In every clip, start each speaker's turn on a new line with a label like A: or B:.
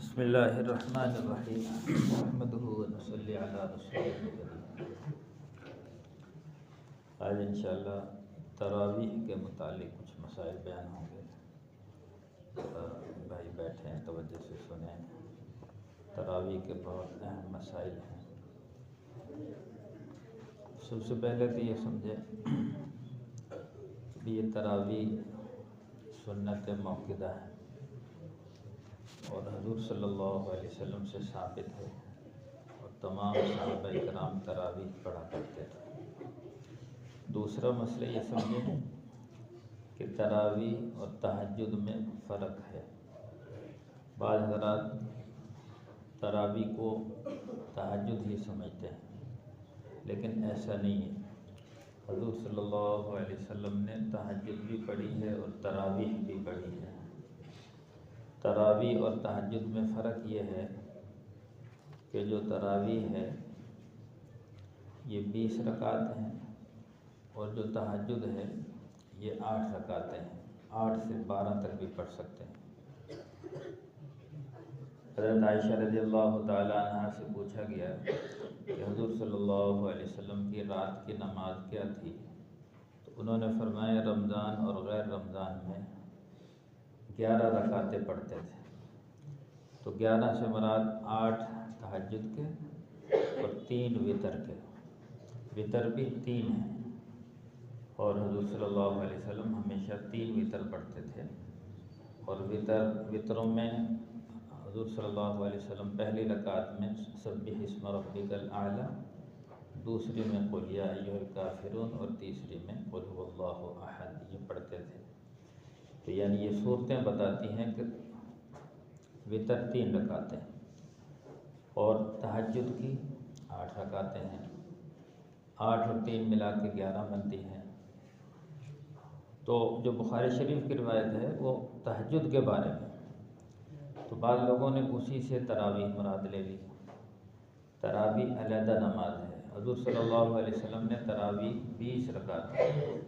A: بسم اللہ الرحمن الرحیم نحمدہ ونصلی علی رسولہ الکریم۔ آج انشاءاللہ تراویح کے متعلق کچھ مسائل بیان ہوں گے۔ بھائی بیٹھے ہیں، توجہ سے سنیں۔ تراویح کے بہت اہم مسائل ہیں۔ سب سے پہلے تو یہ سمجھیں کہ یہ تراویح سنت موقدہ ہے اور حضور صلی اللہ علیہ وسلم سے ثابت ہے، اور تمام صحابہ کرام تراویح پڑھا کرتے تھے۔ دوسرا مسئلہ یہ سمجھیں کہ تراویح اور تہجد میں فرق ہے۔ بعض حضرات تراویح کو تہجد ہی سمجھتے ہیں، لیکن ایسا نہیں ہے۔ حضور صلی اللہ علیہ وسلم نے تہجد بھی پڑھی ہے اور تراویح بھی پڑھی ہے۔ تراویح اور تہجد میں فرق یہ ہے کہ جو تراویح ہے یہ 20 رکعت ہیں، اور جو تہجد ہے یہ 8 رکعتیں ہیں۔ 8 سے 12 تک بھی پڑھ سکتے ہیں۔ حضرت عائشہ رضی اللہ تعالی عنہ سے پوچھا گیا کہ حضور صلی اللہ علیہ وسلم کی رات کی نماز کیا تھی، تو انہوں نے فرمایا رمضان اور غیر رمضان میں 11 رکعتیں پڑھتے تھے۔ تو 11 سے مراد 8 تہجد کے اور 3 وتر کے۔ وتر بھی 3 ہیں، اور حضور صلی اللہ علیہ وسلم ہمیشہ 3 وتر پڑھتے تھے۔ اور وتروں میں حضور صلی اللہ علیہ وسلم پہلی رکعت میں سبح اسم ربک الاعلی، دوسری میں قل یا ایھا الکافرون، اور تیسری میں قل ھو اللہ احد، یہ پڑھتے تھے۔ تو یعنی یہ صورتیں بتاتی ہیں کہ وتر 3 رکعتیں اور تہجد کی 8 رکعتیں ہیں۔ 8 اور 3 ملا کے 11 بنتی ہیں۔ تو جو بخاری شریف کی روایت ہے وہ تہجد کے بارے میں، تو بعض لوگوں نے اسی سے تراویح مراد لے لی۔ تراویح علیحدہ نماز ہے۔ حضور صلی اللہ علیہ وسلم نے تراویح 20 رکعت،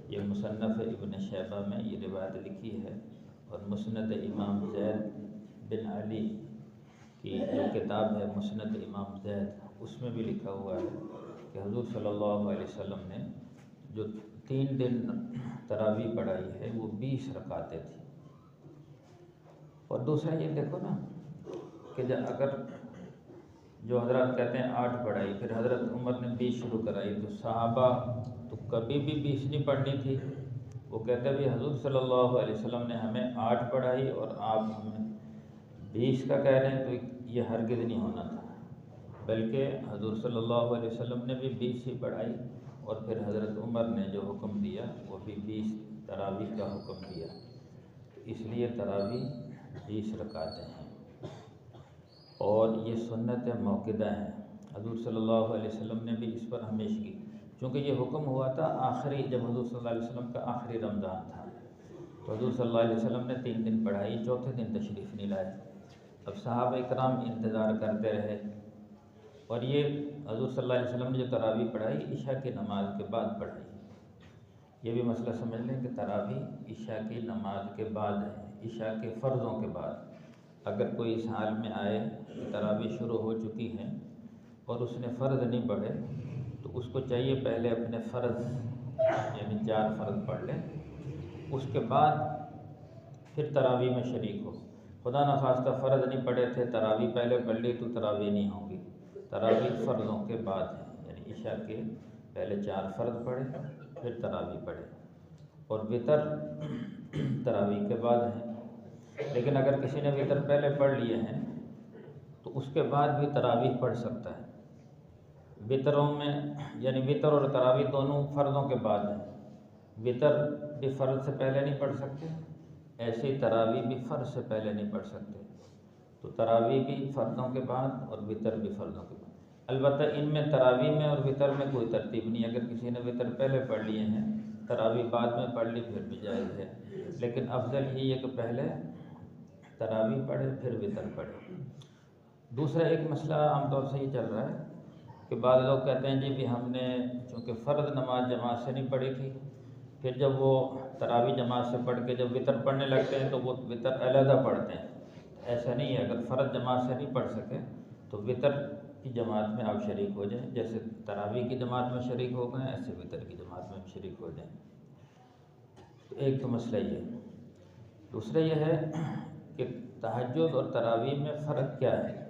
A: یہ مصنف ابن شیبہ میں یہ روایت لکھی ہے، اور مسند امام زید بن علی کی جو کتاب ہے مسند امام زید، اس میں بھی لکھا ہوا ہے کہ حضور صلی اللہ علیہ وسلم نے جو 3 دن تراویح پڑھائی ہے وہ 20 رکعتیں تھیں۔ اور دوسرا یہ دیکھو نا کہ اگر جو حضرات کہتے ہیں 8 پڑھائی، پھر حضرت عمر نے 20 شروع کرائی، تو صحابہ تو کبھی بھی 20 نہیں پڑھنی تھی۔ وہ کہتے بھی حضور صلی اللہ علیہ وسلم نے ہمیں 8 پڑھائی اور آپ ہمیں 20 کا کہہ رہے ہیں، تو یہ ہرگز نہیں ہونا تھا، بلکہ حضور صلی اللہ علیہ وسلم نے بھی 20 ہی پڑھائی، اور پھر حضرت عمر نے جو حکم دیا وہ بھی 20 تراویح کا حکم دیا۔ اس لیے تراویح 20 رکعتیں ہیں، اور یہ سنت موقدہ ہے۔ حضور صلی اللہ علیہ وسلم نے بھی اس پر ہمیشگی، چونکہ یہ حکم ہوا تھا آخری، جب حضور صلی اللہ علیہ وسلم کا آخری رمضان تھا، تو حضور صلی اللہ علیہ وسلم نے 3 دن پڑھائی، چوتھے دن تشریف نہیں لائے۔ اب صحابہ اکرام انتظار کرتے رہے، اور یہ حضور صلی اللہ علیہ وسلم نے جو تراویح پڑھائی عشاء کی نماز کے بعد پڑھائی۔ یہ بھی مسئلہ سمجھ لیں کہ تراویح عشاء کی نماز کے بعد ہے، عشاء کے فرضوں کے بعد۔ اگر کوئی اس حال میں آئے کہ تراویح شروع ہو چکی ہیں اور اس نے فرض نہیں پڑھے، تو اس کو چاہیے پہلے اپنے فرض یعنی 4 فرض پڑھ لیں، اس کے بعد پھر تراویح میں شریک ہو۔ خدا نخواستہ فرض نہیں پڑھے تھے، تراویح پہلے پڑھ لی، تو تراویح نہیں ہوگی۔ تراویح فرضوں کے بعد ہے، یعنی عشاء کے پہلے 4 فرض پڑھے، پھر تراویح پڑھے، اور وتر تراویح کے بعد ہے۔ لیکن اگر کسی نے وتر پہلے پڑھ لیے ہیں تو اس کے بعد بھی تراویح پڑھ سکتا ہے۔ وتروں میں یعنی وتر اور تراویح دونوں فرضوں کے بعد ہیں۔ وتر بھی فرض سے پہلے نہیں پڑھ سکتے، ایسے ہی تراویح بھی فرض سے پہلے نہیں پڑھ سکتے۔ تو تراویح بھی فرضوں کے بعد اور وتر بھی فرضوں کے بعد۔ البتہ ان میں تراویح میں اور وتر میں کوئی ترتیب نہیں، اگر کسی نے وتر پہلے پڑھ لیے ہیں، تراویح بعد میں پڑھ لی، پھر بھی جائز ہے۔ لیکن افضل یہی ہے کہ پہلے تراویح پڑھے پھر وتر پڑھے۔ دوسرا ایک مسئلہ عام طور سے یہ چل رہا ہے کہ بعض لوگ کہتے ہیں جی بھی ہم نے چونکہ فرض نماز جماعت سے نہیں پڑھی تھی، پھر جب وہ تراویح جماعت سے پڑھ کے جب وتر پڑھنے لگتے ہیں تو وہ وتر علیحدہ پڑھتے ہیں۔ ایسا نہیں ہے، اگر فرض جماعت سے نہیں پڑھ سکے تو وطر کی جماعت میں آپ شریک ہو جائیں، جیسے تراویح کی جماعت میں شریک ہو گئے ایسے وطر کی جماعت میں شریک ہو جائیں۔ تو ایک تو مسئلہ یہ ہے۔ دوسرا یہ ہے کہ تہجد اور تراویح میں فرق کیا ہے۔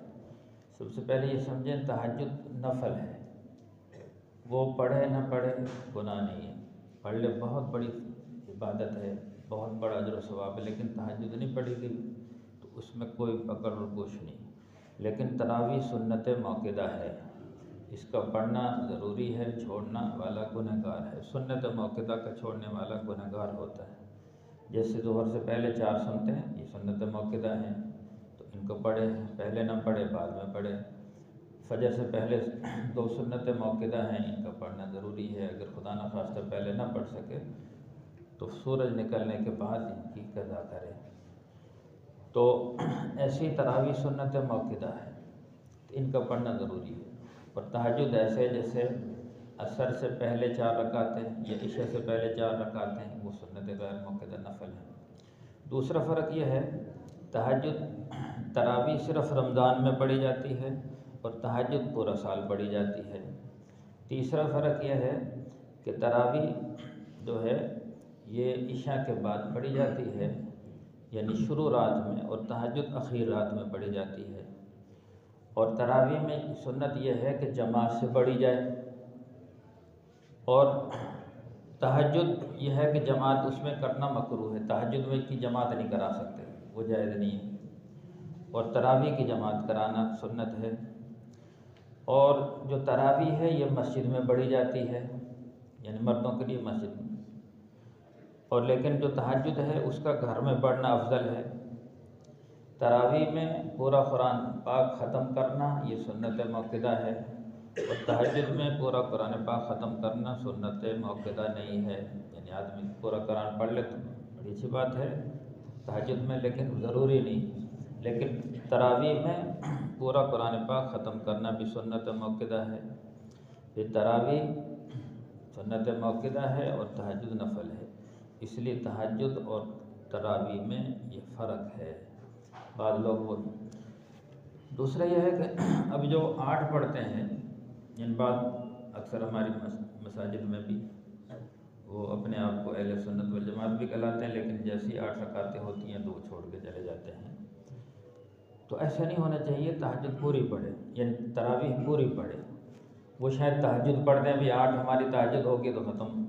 A: سب سے پہلے یہ سمجھیں تہجد نفل ہے، وہ پڑھے نہ پڑھے گناہ نہیں ہے، پڑھ لے بہت بڑی عبادت ہے، بہت بڑا اجر و ثواب ہے، لیکن تہجد نہیں پڑھی گئی تو اس میں کوئی پکڑ اور پوچھ نہیں۔ لیکن تراویح سنت موقدہ ہے، اس کا پڑھنا ضروری ہے، چھوڑنا والا گنہگار ہے۔ سنت موقدہ کا چھوڑنے والا گنہگار ہوتا ہے۔ جیسے ظہر سے پہلے 4 سنتیں ہیں، یہ سنت موقدہ ہیں تو ان کو پڑھے، پہلے نہ پڑھے بعد میں پڑھے۔ فجر سے پہلے 2 سنت موقدہ ہیں، ان کا پڑھنا ضروری ہے، اگر خدا نخواستہ پہلے نہ پڑھ سکے تو سورج نکلنے کے بعد ان کی قضا کرے۔ تو ایسی تراویح سنت موقدہ ہے، ان کا پڑھنا ضروری ہے۔ اور تہجد ایسے جیسے عصر سے پہلے 4 رکعتیں یا عشاء سے پہلے 4 رکعتیں، وہ سنت غیر موقدہ نفل ہے۔ دوسرا فرق یہ ہے، تہجد تراویح صرف رمضان میں پڑھی جاتی ہے اور تہجد پورا سال پڑھی جاتی ہے۔ تیسرا فرق یہ ہے کہ تراویح جو ہے یہ عشاء کے بعد پڑھی جاتی ہے، یعنی شروع رات میں، اور تہجد اخیر رات میں پڑھی جاتی ہے۔ اور تراویح میں سنت یہ ہے کہ جماعت سے پڑھی جائے، اور تہجد یہ ہے کہ جماعت اس میں کرنا مکروہ ہے، تہجد میں کی جماعت نہیں کرا سکتے، وہ جائز نہیں ہے، اور تراویح کی جماعت کرانا سنت ہے۔ اور جو تراویح ہے یہ مسجد میں پڑھی جاتی ہے، یعنی مردوں کے لیے مسجد میں، اور لیکن جو تہجد ہے اس کا گھر میں پڑھنا افضل ہے۔ تراویح میں پورا قرآن پاک ختم کرنا یہ سنت موقدہ ہے، اور تہجد میں پورا قرآن پاک ختم کرنا سنت موقدہ نہیں ہے، یعنی آدمی پورا قرآن پڑھ لے تو بڑی اچھی بات ہے تہجد میں، لیکن ضروری نہیں۔ لیکن تراویح میں پورا قرآن پاک ختم کرنا بھی سنت موقدہ ہے۔ یہ تراویح سنت موقدہ ہے اور تہجد نفل ہے، اس لیے تہجد اور تراویح میں یہ فرق ہے۔ بعض لوگ وہ دوسرا یہ ہے کہ اب جو 8 پڑھتے ہیں، ان بعد اکثر ہماری مساجد میں بھی وہ اپنے آپ کو اہل سنت والجماعت بھی کہلاتے ہیں، لیکن جیسی 8 رکعتیں ہوتی ہیں تو وہ چھوڑ کے چلے جاتے ہیں۔ تو ایسا نہیں ہونا چاہیے، تہجد پوری پڑھے، یعنی تراویح پوری پڑھے۔ وہ شاید تہجد پڑھ دیں بھی 8 ہماری تہجد ہوگی تو ختم،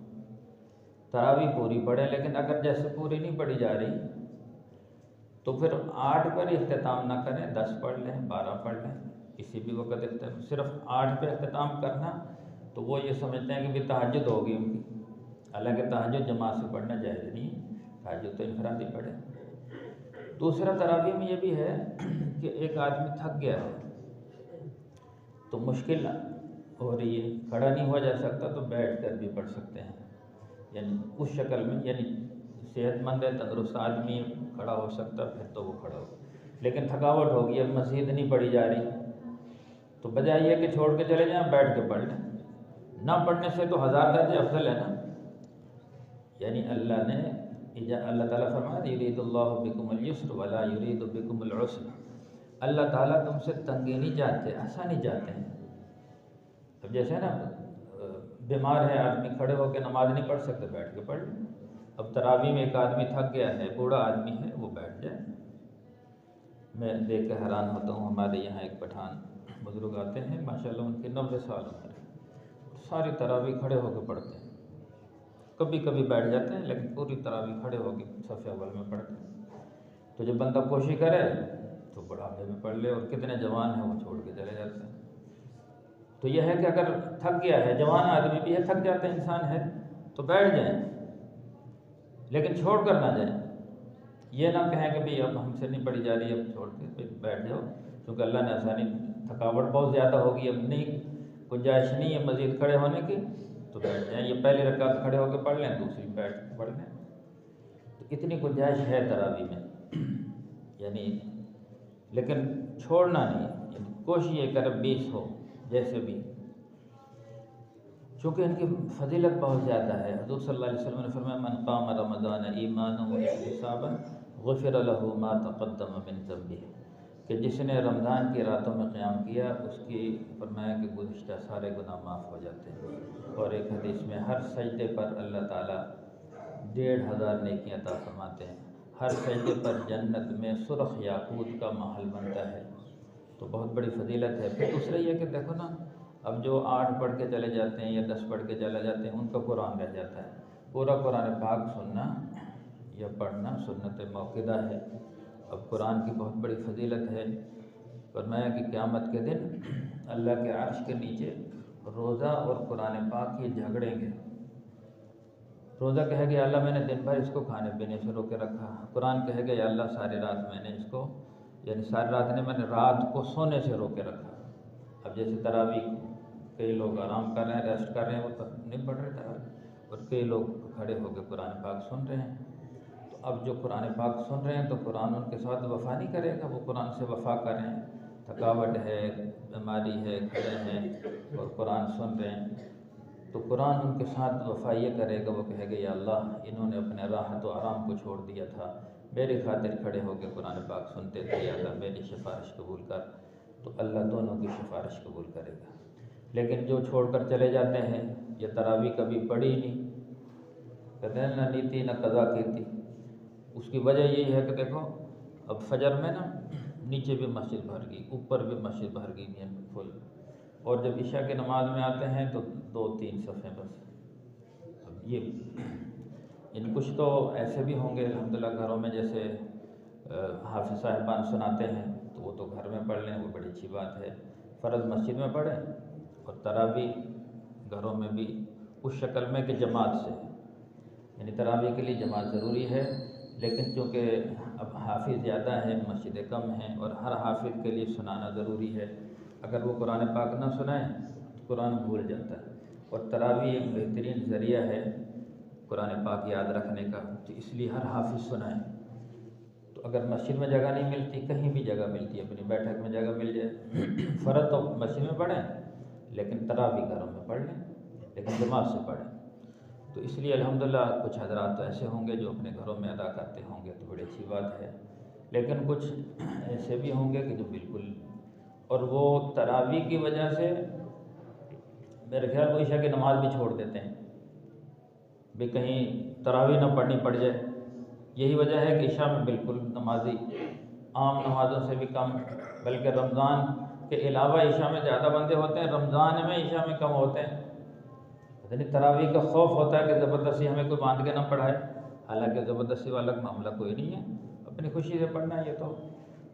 A: تراویح پوری پڑھے، لیکن اگر جیسے پوری نہیں پڑھی جا رہی تو پھر 8 پر اختتام نہ کریں، 10 پڑھ لیں، 12 پڑھ لیں، کسی بھی وقت اختتام۔ صرف 8 پہ اختتام کرنا تو وہ یہ سمجھتے ہیں کہ بھی تہجد ہوگی ان کی، حالانکہ تہجد جماعت سے پڑھنا جائز نہیں، تہجد تو انفرادی پڑھے۔ دوسرا تراویح میں یہ بھی ہے کہ ایک آدمی تھک گیا ہے تو مشکل ہو رہی ہے، کھڑا نہیں ہوا جا سکتا تو بیٹھ کر بھی پڑھ سکتے ہیں، یعنی اس شکل میں، یعنی صحت مند ہے، تندرست آدمی کھڑا ہو سکتا پھر تو وہ کھڑا ہو، لیکن تھکاوٹ ہوگی، اب مزید نہیں پڑھی جا رہی تو بجائے یہ کہ چھوڑ کے چلے جائیں، بیٹھ کے پڑھ لیں۔ نہ پڑھنے سے تو 1000 درجے افضل ہے نا، یعنی اللہ تعالیٰ فرمایا یرید اللہ بکم الیسر ولا یرید بکم العسر، اللہ تعالیٰ تم سے تنگی نہیں چاہتے، آسانی چاہتے ہیں۔ اب جیسے نا بیمار ہے آدمی، کھڑے ہو کے نماز نہیں پڑھ سکتے، بیٹھ کے پڑھ لیں۔ اب تراویح میں ایک آدمی تھک گیا ہے، بوڑھا آدمی ہے، وہ بیٹھ جائے۔ میں دیکھ کے حیران ہوتا ہوں، ہمارے یہاں ایک پٹھان بزرگ آتے ہیں، ماشاءاللہ ان کی 90 سال عمر ہے، ساری تراویح کھڑے ہو کے پڑھتے ہیں، کبھی کبھی بیٹھ جاتے ہیں لیکن پوری تراویح کھڑے ہو کے صف اول میں پڑھتے ہیں۔ تو جب بندہ کوشش کرے تو بڑھاپے میں پڑھ لے، اور کتنے جوان ہیں وہ چھوڑ کے چلے جاتے ہیں۔ تو یہ ہے کہ اگر تھک گیا ہے، جوان آدمی بھی ہے، تھک جاتا ہے انسان ہے، تو بیٹھ جائیں، لیکن چھوڑ کر نہ جائیں۔ یہ نہ کہیں کہ بھئی اب ہم سے نہیں پڑھی جا رہی، اب چھوڑ کے بیٹھ جاؤ، کیونکہ اللہ نے آسانی، تھکاوٹ بہت زیادہ ہوگی، اب نہیں گنجائش نہیں ہے مزید کھڑے ہونے کی، تو بیٹھ جائیں۔ یہ پہلی رکعت کھڑے ہو کے پڑھ لیں، دوسری بیٹھ کے پڑھ لیں، تو اتنی گنجائش ہے تراویح میں، یعنی لیکن چھوڑنا نہیں، یعنی کوشش یہ کرے 20 ہو جیسے بھی، چونکہ ان کی فضیلت بہت زیادہ ہے۔ حضور صلی اللہ علیہ وسلم نے فرمایا من قام رمضان ایمانا واحتسابا غفر له ما تقدم من ذنبه، کہ جس نے رمضان کی راتوں میں قیام کیا اس کی فرمایا کہ گزشتہ سارے گناہ معاف ہو جاتے ہیں، اور ایک حدیث میں ہر سجدے پر اللہ تعالیٰ 1500 نیکیاں عطا فرماتے ہیں، ہر سجدے پر جنت میں سرخ یاقوت کا محل بنتا ہے، تو بہت بڑی فضیلت ہے۔ پھر دوسرا یہ کہ دیکھو نا، اب جو 8 پڑھ کے چلے جاتے ہیں یا 10 پڑھ کے چلے جاتے ہیں ان کا قرآن رہ جاتا ہے، پورا قرآن پاک سننا یا پڑھنا سنت موقدہ ہے۔ اب قرآن کی بہت بڑی فضیلت ہے، فرمایا کہ قیامت کے دن اللہ کے عرش کے نیچے روزہ اور قرآن پاک یہ جھگڑیں گے۔ روزہ کہے گا یا اللہ میں نے دن بھر اس کو کھانے پینے سے روکے رکھا، قرآن کہے گا یا اللہ ساری رات میں نے اس کو، یعنی ساری رات نے میں نے رات کو سونے سے روکے رکھا۔ اب جیسے تراویح کئی لوگ آرام کر رہے ہیں، ریسٹ کر رہے ہیں، وہ نہیں پڑھ رہے تراویح، اور کئی لوگ کھڑے ہو کے قرآن پاک سن رہے ہیں۔ تو اب جو قرآن پاک سن رہے ہیں تو قرآن ان کے ساتھ وفا نہیں کرے گا، وہ قرآن سے وفا کر رہے ہیں، تھکاوٹ ہے، بیماری ہے، کھڑے ہیں اور قرآن سن رہے ہیں، تو قرآن ان کے ساتھ وفا یہ کرے گا، وہ کہے گا یا اللہ انہوں نے اپنے راحت و آرام کو چھوڑ دیا تھا، میری خاطر کھڑے ہو کے قرآن پاک سنتے تھے، یا اللہ میری سفارش قبول کر، تو اللہ دونوں کی سفارش قبول کرے گا۔ لیکن جو چھوڑ کر چلے جاتے ہیں، یہ تراویح کبھی پڑھی نہیں، کہتے ہیں نہ نیتی نہ قضا کی تھی، اس کی وجہ یہی ہے کہ دیکھو اب فجر میں نا نیچے بھی مسجد بھر گئی، اوپر بھی مسجد بھر گئی ہے فل، اور جب عشاء کی نماز میں آتے ہیں تو 2-3 صفیں بس۔ اب یہ کچھ تو ایسے بھی ہوں گے الحمدللہ گھروں میں، جیسے حافظ صاحبان سناتے ہیں تو وہ تو گھر میں پڑھ لیں، وہ بڑی اچھی بات ہے، فرض مسجد میں پڑھیں، اور تراویح گھروں میں بھی اس شکل میں کہ جماعت سے، یعنی تراویح کے لیے جماعت ضروری ہے، لیکن چونکہ اب حافظ زیادہ ہیں، مسجدیں کم ہیں، اور ہر حافظ کے لیے سنانا ضروری ہے، اگر وہ قرآن پاک نہ سنائیں تو قرآن بھول جاتا ہے، اور تراویح ایک بہترین ذریعہ ہے قرآن پاک یاد رکھنے کا، تو اس لیے ہر حافظ سنائیں۔ تو اگر مسجد میں جگہ نہیں ملتی، کہیں بھی جگہ ملتی ہے، اپنی بیٹھک میں جگہ مل جائے، فرض تو مسجد میں پڑھیں لیکن تراویح گھروں میں پڑھ لیں، لیکن جماعت سے پڑھیں۔ تو اس لیے الحمدللہ کچھ حضرات تو ایسے ہوں گے جو اپنے گھروں میں ادا کرتے ہوں گے، تو بڑی اچھی بات ہے، لیکن کچھ ایسے بھی ہوں گے کہ جو بالکل، اور وہ تراویح کی وجہ سے میرے خیال وہ عشاء کی نماز بھی چھوڑ دیتے ہیں، بھی کہیں تراویح نہ پڑھنی پڑ جائے۔ یہی وجہ ہے کہ عشاء میں بالکل نمازی عام نمازوں سے بھی کم، بلکہ رمضان کے علاوہ عشاء میں زیادہ بندے ہوتے ہیں، رمضان میں عشاء میں کم ہوتے ہیں۔ یعنی تراویح کا خوف ہوتا ہے کہ زبردستی ہمیں کوئی باندھ کے نہ پڑھائے، حالانکہ زبردستی والا معاملہ کوئی نہیں ہے، اپنی خوشی سے پڑھنا ہے یہ تو،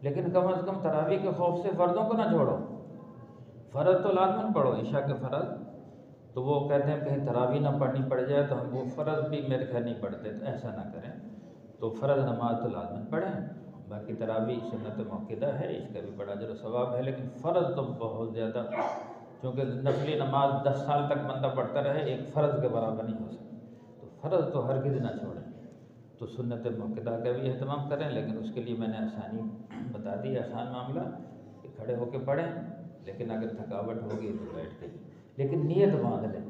A: لیکن کم از کم تراویح کے خوف سے فرضوں کو نہ چھوڑو، فرض تو لازماً پڑھو، عشاء کے فرض، تو وہ کہتے ہیں کہیں تراویح نہ پڑھنی پڑ جائے تو ہم وہ فرض بھی میرے خیال نہیں پڑھتے، تو ایسا نہ کریں، تو فرض نماز تو لازماً پڑھیں، باقی تراویح سنت موقدہ ہے، اس کا بھی بڑا اجر و ثواب ہے، لیکن فرض تو بہت زیادہ، کیونکہ نفلی نماز 10 سال تک بندہ پڑھتا رہے، ایک فرض کے برابر نہیں ہو سکتا، تو فرض تو ہرگز نہ چھوڑیں، تو سنت موقدہ کا بھی اہتمام کریں، لیکن اس کے لیے میں نے آسانی بتا دی، آسان معاملہ کہ کھڑے ہو کے پڑھیں، لیکن اگر تھکاوٹ ہوگی تو بیٹھ کے، لیکن نیت باندھ لیں،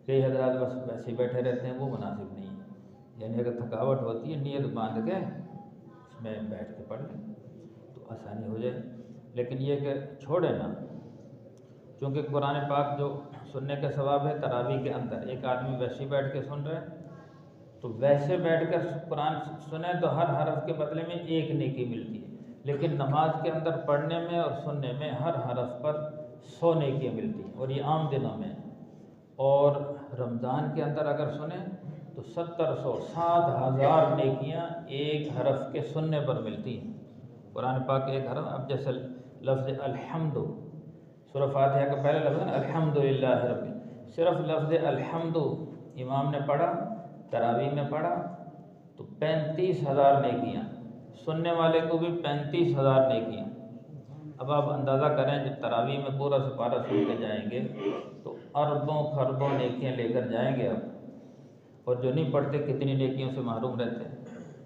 A: کئی حضرات بس ویسے ہی بیٹھے رہتے ہیں، وہ مناسب نہیں ہے، یعنی اگر تھکاوٹ ہوتی ہے نیت باندھ کے اس میں بیٹھ کے پڑھ لیں تو آسانی ہو جائے، لیکن یہ کہ چھوڑے نہ، کیونکہ قرآن پاک جو سننے کا ثواب ہے تراویح کے اندر، ایک آدمی ویسے ہی بیٹھ کے سن رہا ہے تو ویسے بیٹھ کر قرآن سنیں تو ہر حرف کے بدلے میں 1 نیکی ملتی ہے، لیکن نماز کے اندر پڑھنے میں اور سننے میں ہر حرف پر 100 نیکیاں ملتی ہیں، اور یہ عام دنوں میں، اور رمضان کے اندر اگر سنیں تو 70,000 نیکیاں ایک حرف کے سننے پر ملتی ہیں۔ قرآن پاک ایک حرف، اب جیسے لفظ الحمد، سورہ فاتحہ کا پہلا لفظ ہے الحمدللہ رب، صرف لفظ الحمد امام نے پڑھا، تراویح میں پڑھا تو 35,000 نیکیاں، سننے والے کو بھی 35,000 نیکیاں۔ اب آپ اندازہ کریں جب تراویح میں پورا سپارہ سن کے جائیں گے تو اربوں خربوں نیکیاں لے کر جائیں گے آپ، اور جو نہیں پڑھتے کتنی نیکیوں سے محروم رہتے ہیں۔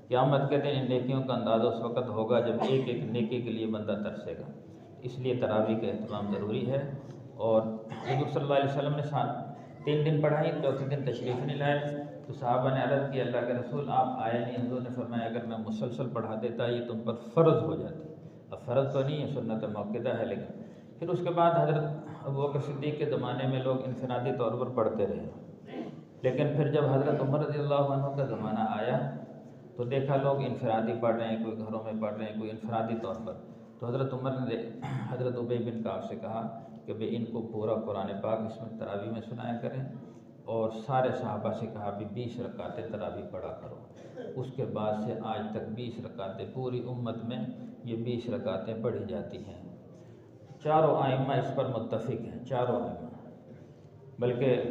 A: قیامت کے دن ان نیکیوں کا اندازہ اس وقت ہوگا جب ایک ایک نیکی کے لیے بندہ ترسے گا، اس لیے تراویح کا اہتمام ضروری ہے۔ اور حضور صلی اللہ علیہ وسلم نے 3 دن پڑھائی، چوتھے دن تشریف نہیں لائے، تو صحابہ نے عرض کی اللہ کے رسول آپ آئے نہیں، حضور نے فرمایا اگر میں مسلسل پڑھا دیتا یہ تم پر فرض ہو جاتی، اب فرض تو نہیں ہے، سنت موقدہ ہے، لیکن پھر اس کے بعد حضرت ابوبکر صدیق کے زمانے میں لوگ انفرادی طور پر پڑھتے رہے، لیکن پھر جب حضرت عمر رضی اللہ عنہ کا زمانہ آیا تو دیکھا لوگ انفرادی پڑھ رہے ہیں، کوئی گھروں میں پڑھ رہے ہیں، کوئی انفرادی طور پر، تو حضرت عمر نے حضرت ابی بن کعب سے کہا کہ بھئی ان کو پورا قرآن پاک اس میں تراویح میں سنایا کریں، اور سارے صحابہ سے کہا بھی 20 رکعتیں تراویح پڑھا کرو۔ اس کے بعد سے آج تک 20 رکعتیں پوری امت میں یہ 20 رکعتیں پڑھی جاتی ہیں۔ چاروں ائمہ اس پر متفق ہیں، چاروں ائمہ، بلکہ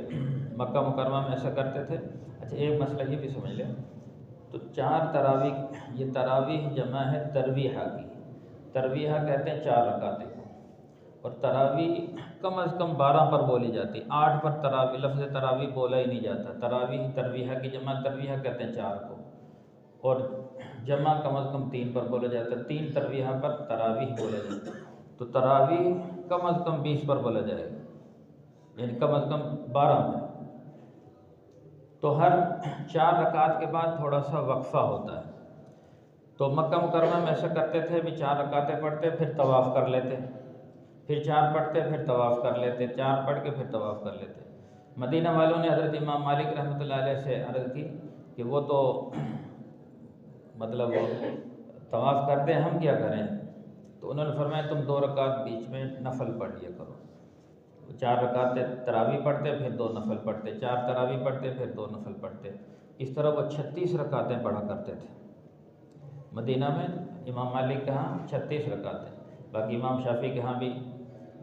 A: مکہ مکرمہ میں ایسا کرتے تھے۔ اچھا ایک مسئلہ یہ بھی سمجھ لیں، تو 4 تراویح، یہ تراویح جمع ہے ترویحہ کی، ترویحہ کہتے ہیں 4 رکعتیں کو، اور تراویح کم از کم 12 پر بولی جاتی، 8 پر تراویح، لفظ تراویح بولا ہی نہیں جاتا، تراویح ترویحہ کی جمع ترویحہ کہتے ہیں 4 کو، اور جمع کم از کم 3 پر بولا جاتا ہے، 3 ترویحہ پر تراویح بولا جاتا ہے، تو تراویح کم از کم 20 پر بولا جائے گا، یعنی کم از کم 12 میں۔ تو ہر 4 رکعت کے بعد تھوڑا سا وقفہ ہوتا ہے، تو مکہ مکرمہ میں ایسا کرتے تھے بھی 4 رکعتیں پڑھتے پھر طواف کر لیتے، پھر 4 پڑھتے پھر طواف کر لیتے، 4 پڑھ کے پھر طواف کر لیتے۔ مدینہ والوں نے حضرت امام مالک رحمۃ اللہ علیہ سے عرض کی کہ وہ تو مطلب وہ طواف کرتے ہیں، ہم کیا کریں؟ تو انہوں نے فرمایا تم 2 رکعت بیچ میں نفل پڑھ لیا کرو، 4 رکعتیں تراویح پڑھتے پھر 2 نفل پڑھتے، 4 تراویح پڑھتے پھر 2 نفل پڑھتے، اس طرح وہ 36 رکعتیں پڑھا کرتے تھے۔ مدینہ میں امام مالک کے ہاں 36 رکعتیں، باقی امام شافعی کے ہاں بھی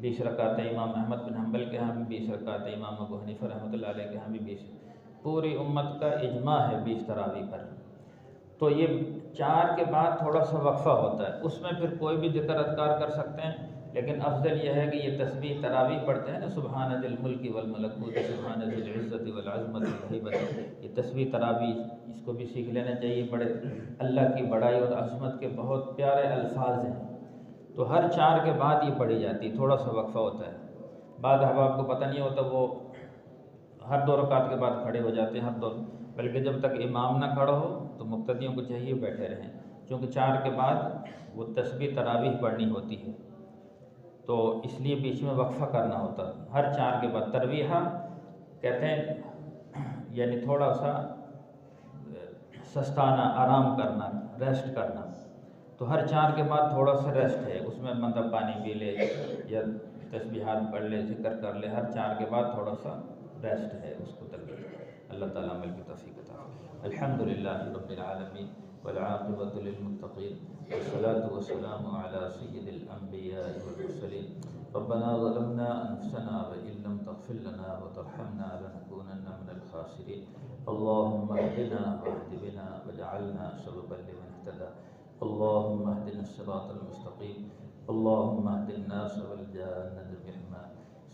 A: 20 رکعتیں، امام احمد بن حنبل کے ہاں بھی 20 رکعتیں، امام ابو حنیفہ رحمۃ اللہ علیہ کے ہاں بھی 20، پوری امت کا اجماع ہے 20 تراویح پر۔ تو یہ 4 کے بعد تھوڑا سا وقفہ ہوتا ہے، اس میں پھر کوئی بھی ذکر اذکار کر سکتے ہیں، لیکن افضل یہ ہے کہ یہ تسبیح تراویح پڑھتے ہیں نا، سبحان ذی الملک والملکوت سبحان ذی العزت والعظمت والہیبۃ، یہ تسبیح تراویح اس کو بھی سیکھ لینا چاہیے، بڑے اللہ کی بڑائی اور عظمت کے بہت پیارے الفاظ ہیں، تو ہر 4 کے بعد یہ پڑھی جاتی، تھوڑا سا وقفہ ہوتا ہے۔ بعض احباب کو پتہ نہیں ہوتا، وہ ہر 2 رکعت کے بعد کھڑے ہو جاتے ہیں، ہر 2، بلکہ جب تک امام نہ کھڑا ہو تو مقتدیوں کو چاہیے بیٹھے رہیں، کیونکہ 4 کے بعد وہ تسبیح تراویح پڑھنی ہوتی ہے، تو اس لیے بیچ میں وقفہ کرنا ہوتا ہے۔ ہر 4 کے بعد ترویحہ کہتے ہیں یعنی تھوڑا سا سستانا، آرام کرنا، ریسٹ کرنا، تو ہر 4 کے بعد تھوڑا سا ریسٹ ہے، اس میں بندہ پانی پی لے یا تسبیحات پڑھ لے، ذکر کر لے، ہر 4 کے بعد تھوڑا سا ریسٹ ہے اس کو تربیت۔ اللہ تعالیٰ عمل کی توفیق عطا فرمائے۔ الحمدللہ رب العالمین والعاقبۃ للمتقین والصلاة والسلام علی سید الانبیاء والمرسلین۔ ربنا ظلمنا انفسنا وان لم تغفر لنا وترحمنا لنکونن من الخاسرین۔ اللهم اهدنا واهد بنا واجعلنا سببا لمن اهتدى، اللهم اهدنا الصراط المستقيم، اللهم اهد الناس والجان برحمة،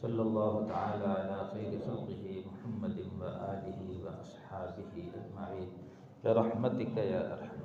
A: صلى الله تعالى على خير خلقه محمد وآله وأصحابه أجمعين برحمتك يا أرحم